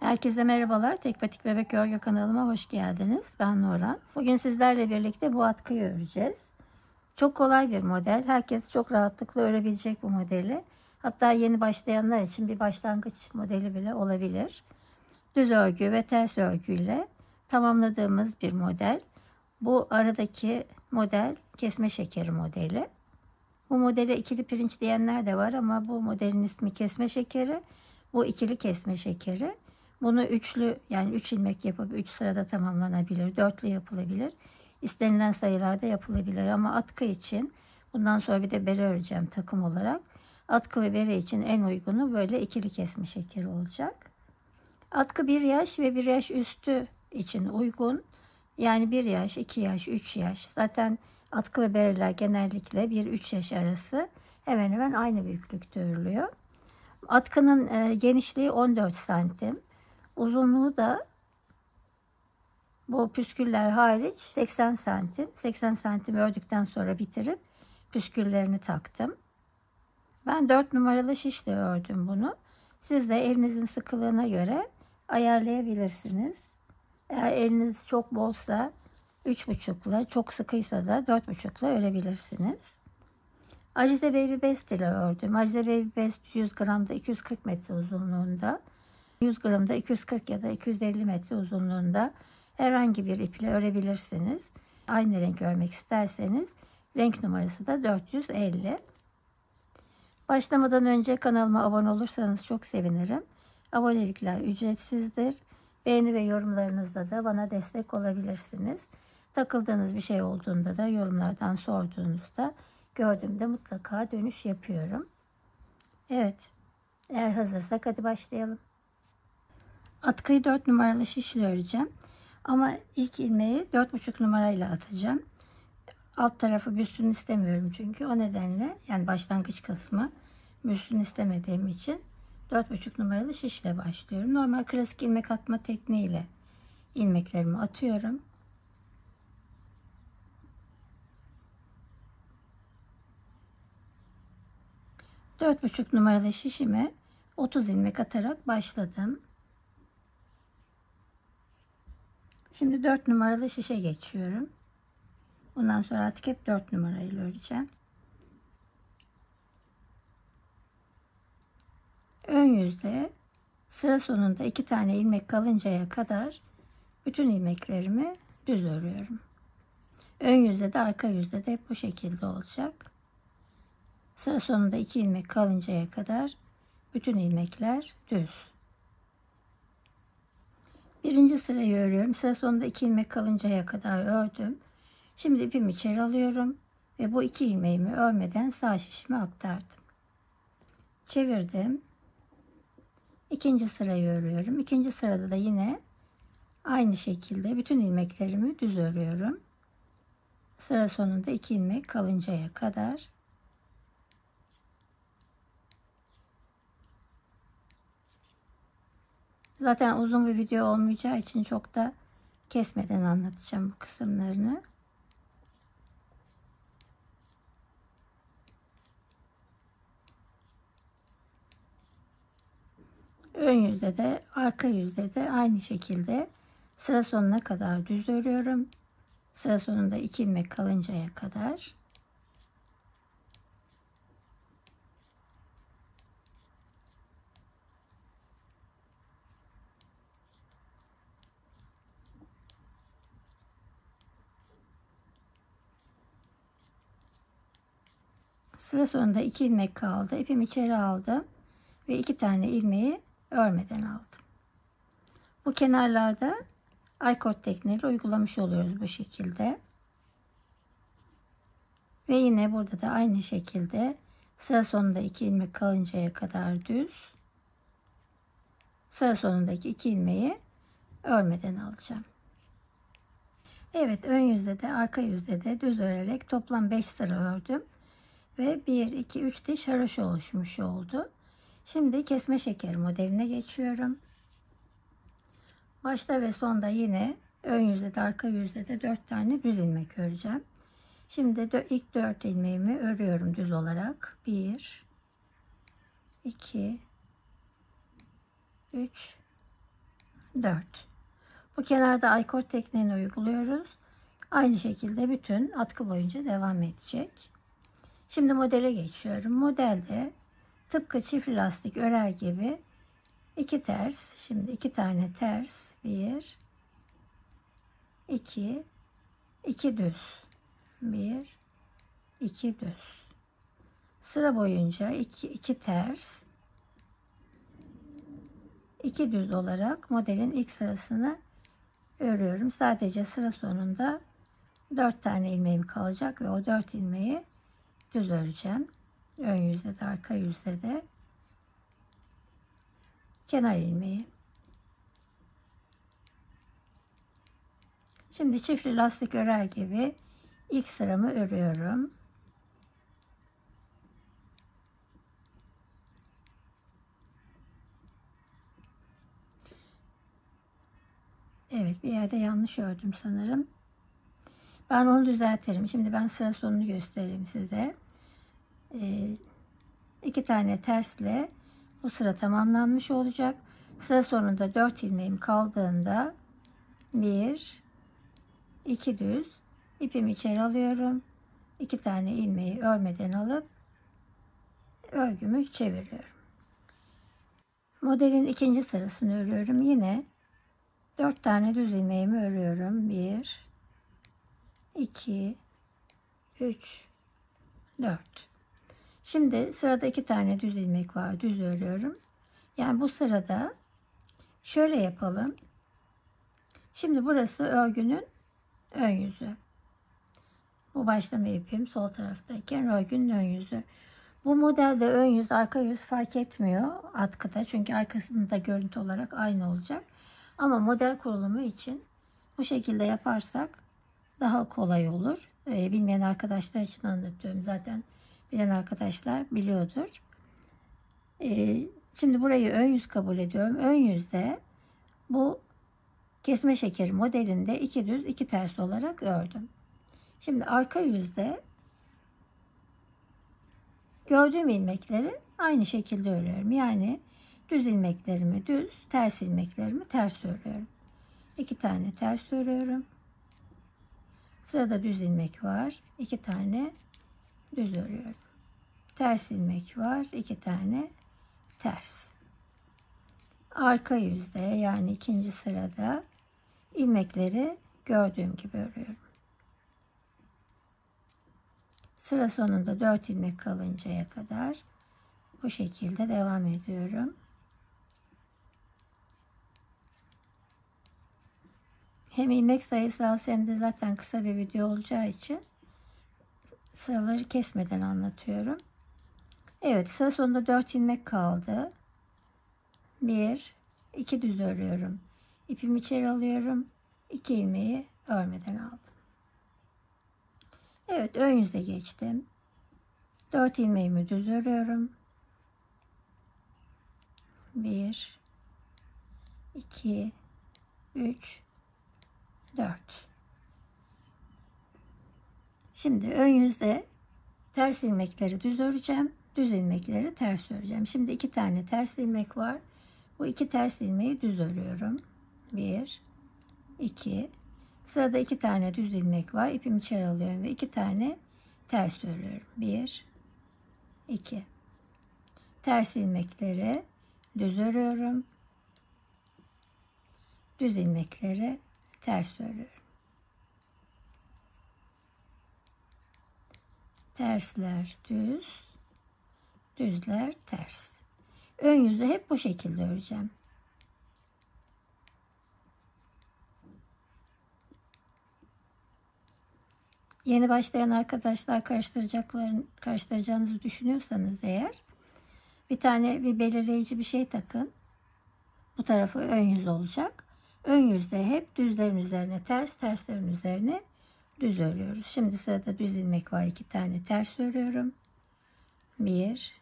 Herkese merhabalar. Tek Patik Bebek Örgü kanalıma hoş geldiniz. Ben Nurhan. Bugün sizlerle birlikte bu atkıyı öreceğiz. Çok kolay bir model. Herkes çok rahatlıkla örebilecek bu modeli. Hatta yeni başlayanlar için bir başlangıç modeli bile olabilir. Düz örgü ve ters örgüyle tamamladığımız bir model. Bu aradaki model kesme şekeri modeli. Bu modele ikili pirinç diyenler de var ama bu modelin ismi kesme şekeri. Bu ikili kesme şekeri. Bunu üçlü, yani 3 ilmek yapıp 3 sırada tamamlanabilir. Dörtlü yapılabilir. İstenilen sayılarda yapılabilir ama atkı için bundan sonra bir de bere öreceğim takım olarak. Atkı ve bere için en uygunu böyle ikili kesme şekeri olacak. Atkı 1 yaş ve 1 yaş üstü için uygun. Yani 1 yaş, 2 yaş, 3 yaş. Zaten atkı ve bereler genellikle 1-3 yaş arası hemen hemen aynı büyüklükte örülüyor. Atkının genişliği 14 santim. Uzunluğu da bu püsküller hariç 80 santim. 80 santim ördükten sonra bitirip püsküllerini taktım. Ben 4 numaralı şişle ördüm bunu. Siz de elinizin sıkılığına göre ayarlayabilirsiniz. Eğer eliniz çok bolsa 3,5'la, çok sıkıysa da 4,5'la örebilirsiniz. Alize Baby Best ile ördüm. Alize Baby Best 100 gramda 240 metre uzunluğunda. 100 gramda 240 ya da 250 metre uzunluğunda herhangi bir iple örebilirsiniz. Aynı renk örmek isterseniz renk numarası da 450. Başlamadan önce kanalıma abone olursanız çok sevinirim. Abonelikler ücretsizdir. Beğeni ve yorumlarınızla da bana destek olabilirsiniz. Takıldığınız bir şey olduğunda da yorumlardan sorduğunuzda gördüğümde mutlaka dönüş yapıyorum. Evet, eğer hazırsak hadi başlayalım. Atkıyı 4 numaralı şişle öreceğim. Ama ilk ilmeği 4,5 numarayla atacağım. Alt tarafı büstsün istemiyorum çünkü. O nedenle, yani başlangıç kısmı büstsün istemediğim için 4,5 numaralı şişle başlıyorum. Normal klasik ilmek atma tekniğiyle ilmeklerimi atıyorum. Dört buçuk numaralı şişime 30 ilmek atarak başladım. Şimdi 4 numaralı şişe geçiyorum. Bundan sonra artık hep 4 numarayla öreceğim. Ön yüzde sıra sonunda 2 tane ilmek kalıncaya kadar bütün ilmeklerimi düz örüyorum. Ön yüzde de arka yüzde de hep bu şekilde olacak. Sıra sonunda 2 ilmek kalıncaya kadar bütün ilmekler düz. Birinci sırayı örüyorum. Sıra sonunda 2 ilmek kalıncaya kadar ördüm. Şimdi ipimi içeri alıyorum ve bu 2 ilmeğimi örmeden sağ şişime aktardım. Çevirdim. İkinci sırayı örüyorum. İkinci sırada da yine aynı şekilde bütün ilmeklerimi düz örüyorum. Sıra sonunda 2 ilmek kalıncaya kadar. Zaten uzun bir video olmayacağı için çok da kesmeden anlatacağım bu kısımlarını. Ön yüzde de arka yüzde de aynı şekilde sıra sonuna kadar düz örüyorum. Sıra sonunda 2 ilmek kalıncaya kadar. Sıra sonunda 2 ilmek kaldı. İpimi içeri aldım ve 2 tane ilmeği örmeden aldım. Bu kenarlarda aykord tekniğiyle uygulamış oluyoruz bu şekilde. Ve yine burada da aynı şekilde sıra sonunda 2 ilmek kalıncaya kadar düz. Sıra sonundaki 2 ilmeği örmeden alacağım. Evet, ön yüzde de arka yüzde de düz örerek toplam 5 sıra ördüm. Ve 1, 2, 3 diş haroşa oluşmuş oldu. Şimdi kesme şekeri modeline geçiyorum. Başta ve sonda yine ön yüzde de arka yüzde de 4 tane düz ilmek öreceğim. Şimdi ilk 4 ilmeğimi örüyorum düz olarak. 1, 2, 3, 4. Bu kenarda aykord tekniğini uyguluyoruz. Aynı şekilde bütün atkı boyunca devam edecek. Şimdi modele geçiyorum. Modelde tıpkı çift lastik örer gibi 2 ters. Şimdi 2 tane ters. 1, 2, 2 düz. 1, 2 düz. Sıra boyunca 2 ters, 2 düz olarak modelin ilk sırasını örüyorum. Sadece sıra sonunda 4 tane ilmeğim kalacak ve o 4 ilmeği düz öreceğim. Ön yüzde de arka yüzde de kenar ilmeği. Şimdi çiftli lastik örer gibi ilk sıramı örüyorum. Evet, bir yerde yanlış ördüm sanırım. Ben onu düzeltirim. Şimdi ben sıra sonunu göstereyim size. 2 tane tersle bu sıra tamamlanmış olacak. Sıra sonunda 4 ilmeğim kaldığında 1, 2 düz ipimi içeri alıyorum. 2 tane ilmeği örmeden alıp örgümü çeviriyorum. Modelin ikinci sırasını örüyorum. Yine 4 tane düz ilmeğimi örüyorum. 1, 2, 3, 4. Şimdi sırada 2 tane düz ilmek var. Düz örüyorum. Yani bu sırada şöyle yapalım. Şimdi burası örgünün ön yüzü. Bu başlama ipim sol taraftayken örgünün ön yüzü. Bu modelde ön yüz, arka yüz fark etmiyor atkıda. Çünkü arkasında görüntü olarak aynı olacak. Ama model kurulumu için bu şekilde yaparsak daha kolay olur. Bilmeyen arkadaşlar için anlatıyorum. Zaten bilen arkadaşlar biliyordur. Şimdi burayı ön yüz kabul ediyorum. Ön yüzde bu kesme şekeri modelinde 2 düz 2 ters olarak ördüm. Şimdi arka yüzde gördüğüm ilmekleri aynı şekilde örüyorum. Yani düz ilmeklerimi düz, ters ilmeklerimi ters örüyorum. 2 tane ters örüyorum. Sırada düz ilmek var. 2 tane düz örüyorum. Ters ilmek var. 2 tane ters. Arka yüzde yani ikinci sırada ilmekleri gördüğüm gibi örüyorum. Sıra sonunda 4 ilmek kalıncaya kadar bu şekilde devam ediyorum. Hem ilmek sayısı az hem de zaten kısa bir video olacağı için sıraları kesmeden anlatıyorum. Evet, sıra sonunda 4 ilmek kaldı. 1, 2 düz örüyorum. İpimi içeri alıyorum. 2 ilmeği örmeden aldım. Evet, ön yüze geçtim. 4 ilmeğimi düz örüyorum. 1, 2, 3, 4. Şimdi ön yüzde ters ilmekleri düz öreceğim. Düz ilmekleri ters öreceğim. Şimdi 2 tane ters ilmek var. Bu 2 ters ilmeği düz örüyorum. 1, 2. Sırada 2 tane düz ilmek var. İpimi içeri alıyorum ve 2 tane ters örüyorum. 1, 2. Ters ilmekleri düz örüyorum. Düz ilmekleri ters örüyorum. Tersler düz, düzler ters. Ön yüzü hep bu şekilde öreceğim. Yeni başlayan arkadaşlar karıştıracağınızı düşünüyorsanız eğer bir belirleyici bir şey takın. Bu tarafı ön yüz olacak. Ön yüzde hep düzlerin üzerine ters, terslerin üzerine düz örüyoruz. Şimdi sırada düz ilmek var. 2 tane ters örüyorum. 1,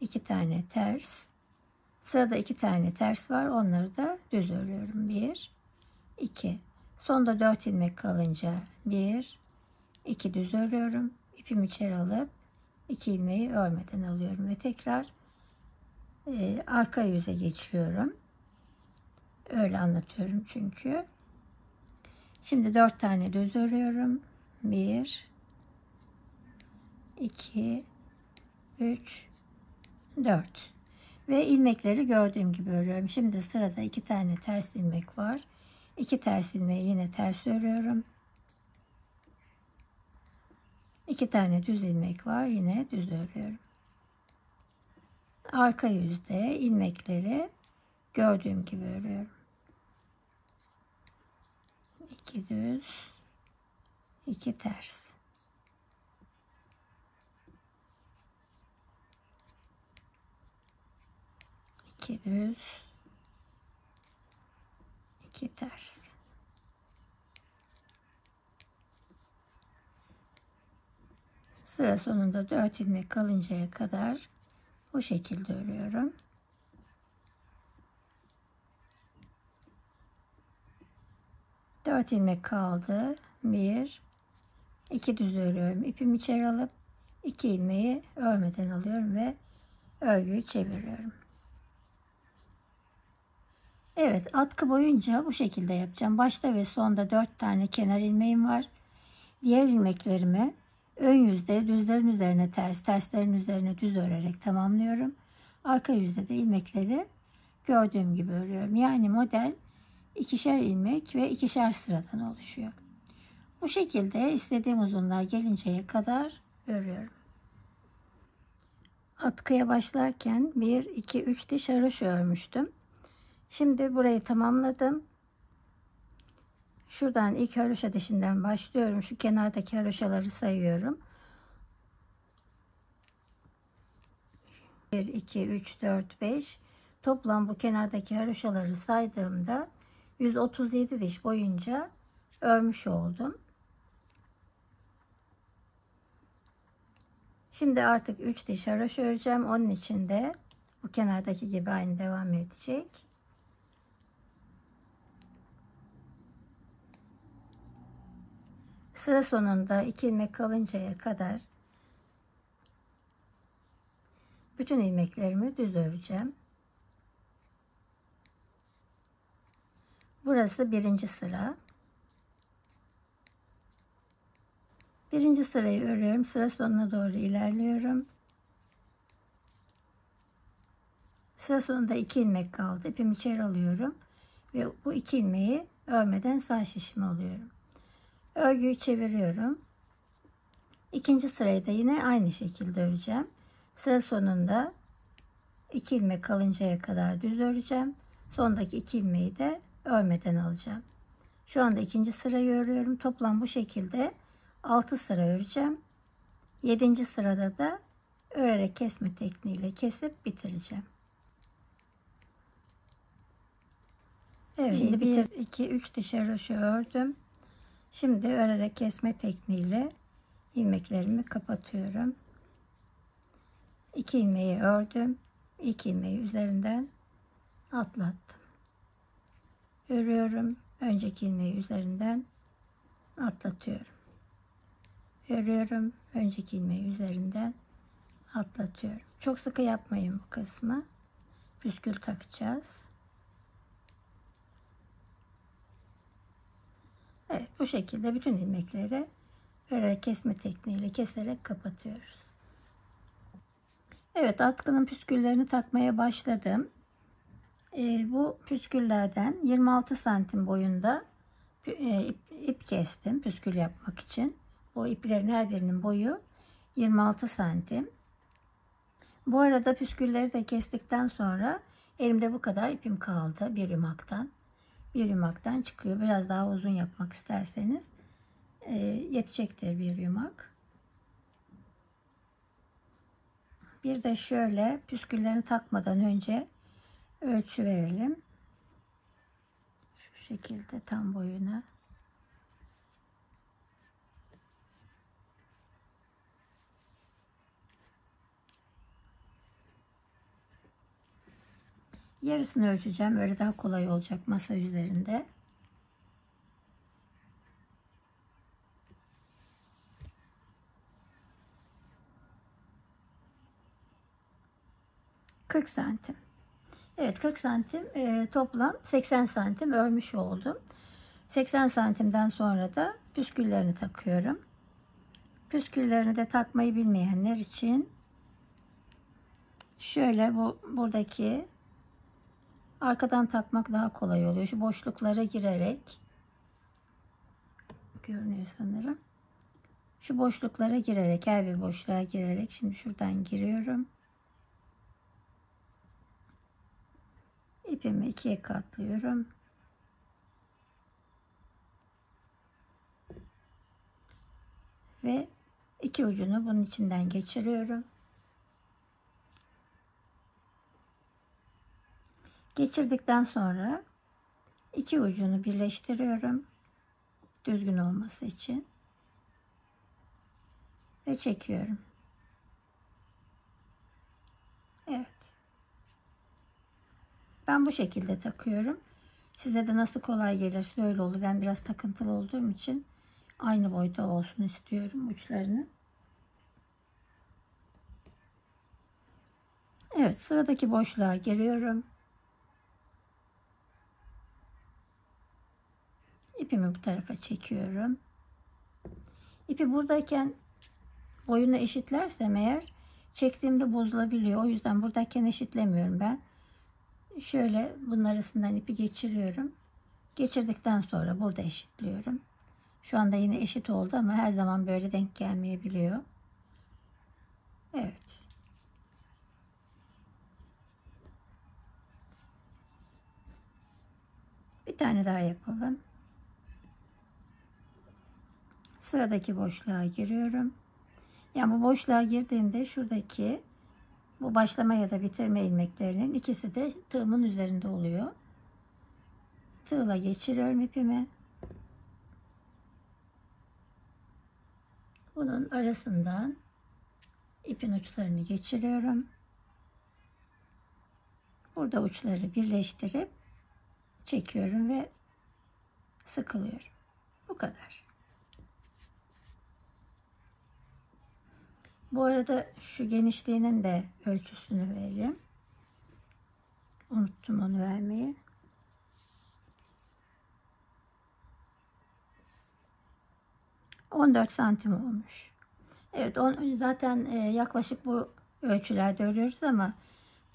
2 tane ters. Sırada 2 tane ters var. Onları da düz örüyorum. 1, 2. Sonda 4 ilmek kalınca 1, 2 düz örüyorum. İpimi içeri alıp 2 ilmeği örmeden alıyorum ve tekrar arka yüze geçiyorum. Öyle anlatıyorum çünkü. Şimdi 4 tane düz örüyorum. 1, 2, 3, 4. Ve ilmekleri gördüğüm gibi örüyorum. Şimdi sırada 2 tane ters ilmek var. 2 ters ilmeği yine ters örüyorum. 2 tane düz ilmek var. Yine düz örüyorum. Arka yüzde ilmekleri gördüğüm gibi örüyorum. 2 düz, 2 ters. İki düz, 2 ters. Sıra sonunda 4 ilmek kalıncaya kadar bu şekilde örüyorum. Dört ilmek kaldı. 1, 2 düz örüyorum. İpimi içeri alıp 2 ilmeği örmeden alıyorum ve örgüyü çeviriyorum. Evet, atkı boyunca bu şekilde yapacağım. Başta ve sonda 4 tane kenar ilmeğim var. Diğer ilmeklerimi ön yüzde düzlerin üzerine ters, terslerin üzerine düz örerek tamamlıyorum. Arka yüzde de ilmekleri gördüğüm gibi örüyorum. Yani model 2'şer ilmek ve 2'şer sıradan oluşuyor. Bu şekilde istediğim uzunluğa gelinceye kadar örüyorum. Atkıya başlarken 1, 2, 3 diş haroşa örmüştüm. Şimdi burayı tamamladım. Şuradan ilk haroşa dişinden başlıyorum. Şu kenardaki haroşaları sayıyorum. 1, 2, 3, 4, 5. Toplam bu kenardaki haroşaları saydığımda 137 diş boyunca örmüş oldum. Şimdi artık 3 diş haroşa öreceğim. Onun için de bu kenardaki gibi aynı devam edecek. Sıra sonunda 2 ilmek kalıncaya kadar bütün ilmeklerimi düz öreceğim. Burası birinci sıra. Birinci sırayı örüyorum. Sıra sonuna doğru ilerliyorum. Sıra sonunda 2 ilmek kaldı. İpimi içeri alıyorum. Ve bu 2 ilmeği örmeden sağ şişime alıyorum. Örgüyü çeviriyorum. İkinci sırayı da yine aynı şekilde öreceğim. Sıra sonunda 2 ilmek kalıncaya kadar düz öreceğim. Sondaki 2 ilmeği de örmeden alacağım. Şu anda ikinci sırayı örüyorum. Toplam bu şekilde 6 sıra öreceğim. 7. sırada da örerek kesme tekniğiyle kesip bitireceğim. Evet, şimdi 1, 2, 3 diş haroşa ördüm. Şimdi örerek kesme tekniğiyle ilmeklerimi kapatıyorum. 2 ilmeği ördüm. 2 ilmeği üzerinden atlattım. Örüyorum. Önceki ilmeği üzerinden atlatıyorum. Örüyorum. Önceki ilmeği üzerinden atlatıyorum. Çok sıkı yapmayın bu kısmı. Püskül takacağız. Evet, bu şekilde bütün ilmekleri örerek kesme tekniğiyle keserek kapatıyoruz. Evet, atkının püsküllerini takmaya başladım. Bu püsküllerden 26 santim boyunda ip kestim püskül yapmak için. O iplerin her birinin boyu 26 santim. Bu arada püskülleri de kestikten sonra elimde bu kadar ipim kaldı bir yumaktan. Bir yumaktan çıkıyor. Biraz daha uzun yapmak isterseniz yetecektir bir yumak. Bir de şöyle püsküllerini takmadan önce ölçü verelim. Şu şekilde tam boyuna. Yarısını ölçeceğim. Öyle daha kolay olacak masa üzerinde. ...40 santim. Evet, 40 santim toplam 80 santim örmüş oldum. 80 santimden sonra da püsküllerini takıyorum. Püsküllerini de takmayı bilmeyenler için şöyle buradaki arkadan takmak daha kolay oluyor. Şu boşluklara girerek görünüyor sanırım. Şu boşluklara girerek, her bir boşluğa girerek, şimdi şuradan giriyorum. İpimi ikiye katlıyorum. Ve iki ucunu bunun içinden geçiriyorum. Geçirdikten sonra iki ucunu birleştiriyorum. Düzgün olması için. Ve çekiyorum. Evet. Ben bu şekilde takıyorum. Size de nasıl kolay gelirse öyle olur. Ben biraz takıntılı olduğum için aynı boyda olsun istiyorum uçlarını. Evet, sıradaki boşluğa giriyorum. İpimi bu tarafa çekiyorum. İpi buradayken boyunu eşitlersem eğer çektiğimde bozulabiliyor. O yüzden buradayken eşitlemiyorum ben. Şöyle bunun arasından ipi geçiriyorum. Geçirdikten sonra burada eşitliyorum. Şu anda yine eşit oldu ama her zaman böyle denk gelmeyebiliyor. Evet. Bir tane daha yapalım. Sıradaki boşluğa giriyorum. Yani bu boşluğa girdiğimde şuradaki bu başlama ya da bitirme ilmeklerinin ikisi de tığımın üzerinde oluyor. Tığla geçiriyorum ipimi. Bunun arasından ipin uçlarını geçiriyorum. Burada uçları birleştirip çekiyorum ve sıkılıyorum. Bu kadar. Bu arada şu genişliğinin de ölçüsünü vereyim. Unuttum onu vermeyi. ...14 santim olmuş. Evet, zaten yaklaşık bu ölçülerde örüyoruz ama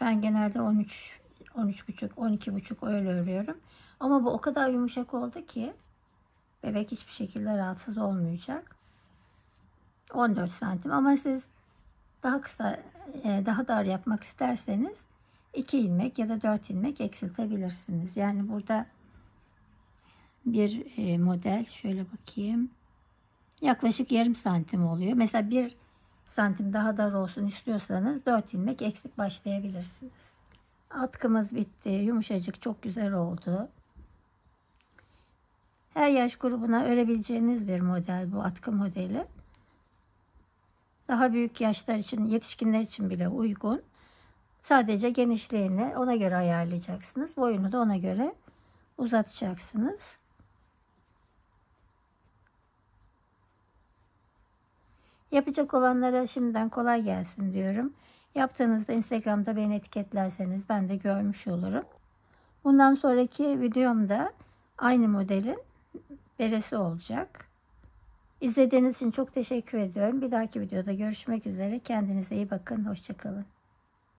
ben genelde 13, 13,5, 12,5 öyle örüyorum. Ama bu o kadar yumuşak oldu ki bebek hiçbir şekilde rahatsız olmayacak. 14 santim, ama siz daha kısa, daha dar yapmak isterseniz 2 ilmek ya da 4 ilmek eksiltebilirsiniz. Yani burada bir model, şöyle bakayım, yaklaşık yarım santim oluyor. Mesela 1 santim daha dar olsun istiyorsanız 4 ilmek eksik başlayabilirsiniz. Atkımız bitti. Yumuşacık, çok güzel oldu. Her yaş grubuna örebileceğiniz bir model bu atkı modeli. Daha büyük yaşlar için, yetişkinler için bile uygun. Sadece genişliğini ona göre ayarlayacaksınız. Boyunu da ona göre uzatacaksınız. Yapacak olanlara şimdiden kolay gelsin diyorum. Yaptığınızda Instagram'da beni etiketlerseniz ben de görmüş olurum. Bundan sonraki videomda aynı modelin beresi olacak. İzlediğiniz için çok teşekkür ediyorum. Bir dahaki videoda görüşmek üzere. Kendinize iyi bakın. Hoşça kalın.